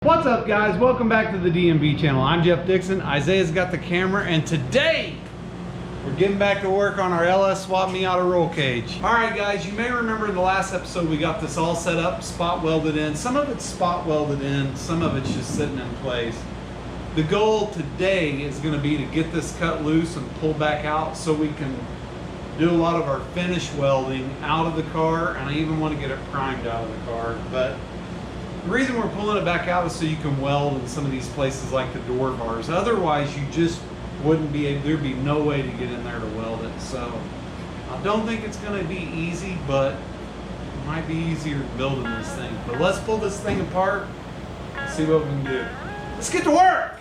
What's up, guys? Welcome back to the DMV channel. I'm Jeff Dixon. Isaiah's got the camera, and today we're getting back to work on our LS Miata roll cage. All right, guys, you may remember in the last episode we got this all set up, spot welded in. Some of it's spot welded in, some of it's just sitting in place. The goal today is going to be to get this cut loose and pull back out so we can do a lot of our finish welding out of the car, and I even want to get it primed out of the car. But the reason we're pulling it back out is so you can weld in some of these places like the door bars. Otherwise, you just wouldn't be able, there'd be no way to get in there to weld it. So I don't think it's going to be easy, but it might be easier than building this thing. But let's pull this thing apart and see what we can do. Let's get to work!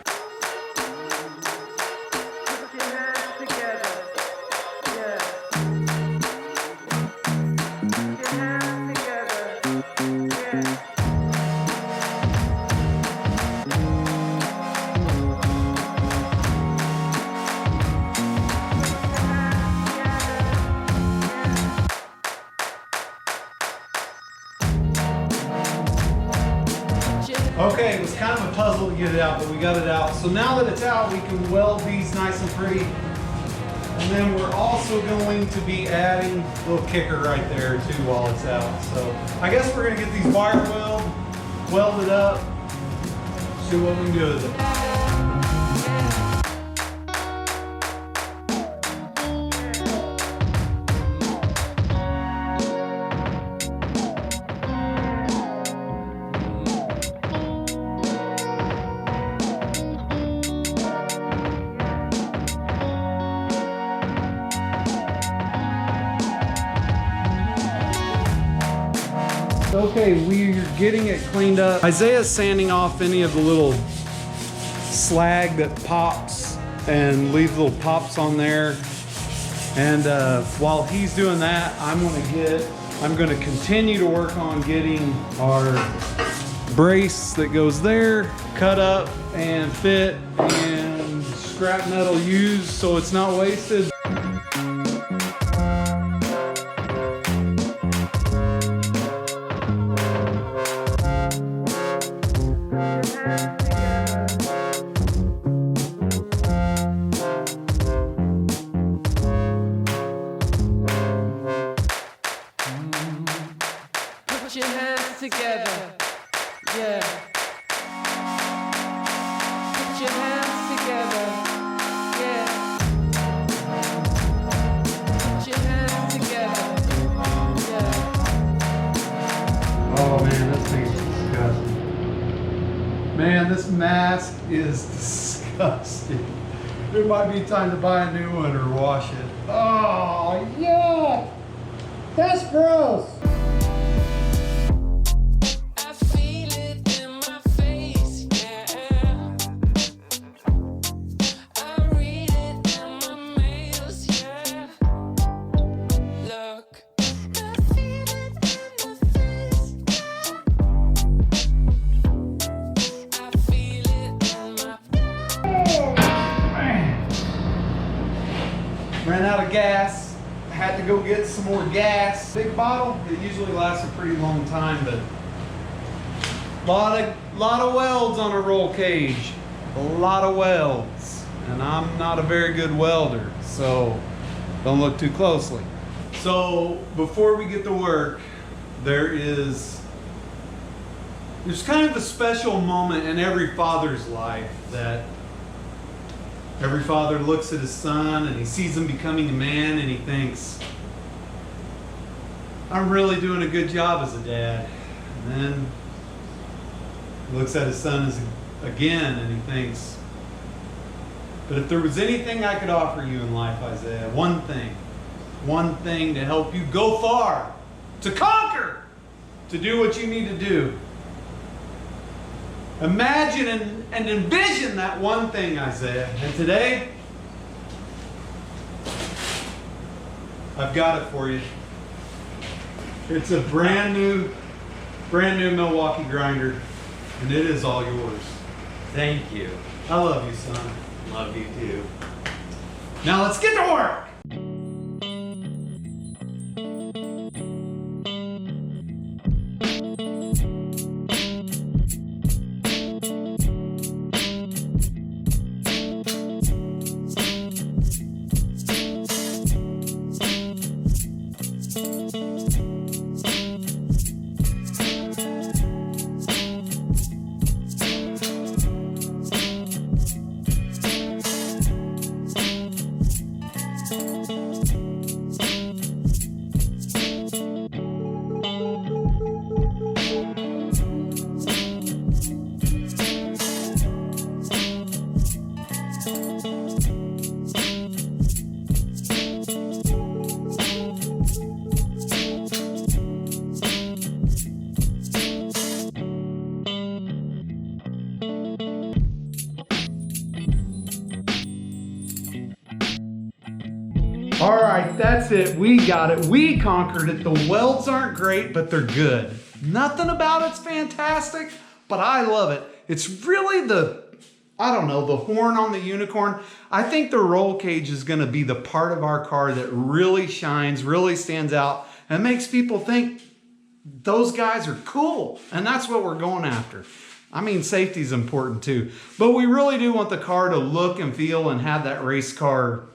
Okay, it was kind of a puzzle to get it out, but we got it out. So now that it's out, we can weld these nice and pretty. And then we're also going to be adding a little kicker right there too while it's out. So I guess we're gonna get these wire welded up, see what we can do with it. Okay, we're getting it cleaned up. Isaiah's sanding off any of the little slag that pops and leaves little pops on there. And while he's doing that, I'm gonna continue to work on getting our brace that goes there cut up and fit and scrap metal used so it's not wasted. Put your hands together, yeah. Put your hands together, yeah. Put your hands together, yeah. Oh man, this thing's disgusting. Man, this mask is disgusting. There might be time to buy a new one or wash it. Oh, yeah! That's gross! Ran out of gas, had to go get some more gas. Big bottle, it usually lasts a pretty long time, but lot of welds on a roll cage. A lot of welds. And I'm not a very good welder, so don't look too closely. So before we get to work, there's kind of a special moment in every father's life that every father looks at his son and he sees him becoming a man and he thinks, I'm really doing a good job as a dad. And then he looks at his son again and he thinks, but if there was anything I could offer you in life, Isaiah, one thing to help you go far, to conquer, to do what you need to do. Imagine and envision that one thing, Isaiah. And today, I've got it for you. It's a brand new Milwaukee grinder, and it is all yours. Thank you. I love you, son. Love you too. Now let's get to work. All right, that's it. We got it. We conquered it. The welds aren't great, but they're good. Nothing about it's fantastic, but I love it. It's really the, I don't know, the horn on the unicorn. I think the roll cage is gonna be the part of our car that really shines, really stands out, and makes people think those guys are cool. And that's what we're going after. I mean, safety is important too, but we really do want the car to look and feel and have that race car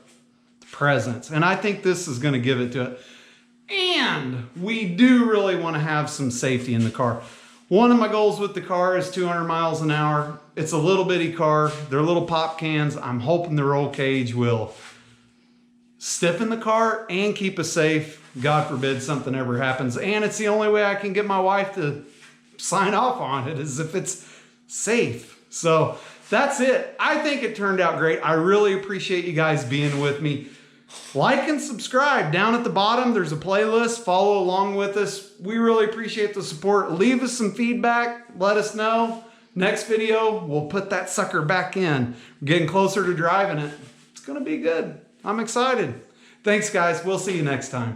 presence. And I think this is gonna give it to it. And we do really wanna have some safety in the car. One of my goals with the car is 200 miles an hour. It's a little bitty car. They're little pop cans. I'm hoping the roll cage will stiffen the car and keep us safe. God forbid something ever happens. And it's the only way I can get my wife to sign off on it is if it's safe. So that's it. I think it turned out great. I really appreciate you guys being with me. Like and subscribe. Down at the bottom, there's a playlist. Follow along with us. We really appreciate the support. Leave us some feedback. Let us know. Next video, we'll put that sucker back in. We're getting closer to driving it. It's going to be good. I'm excited. Thanks, guys. We'll see you next time.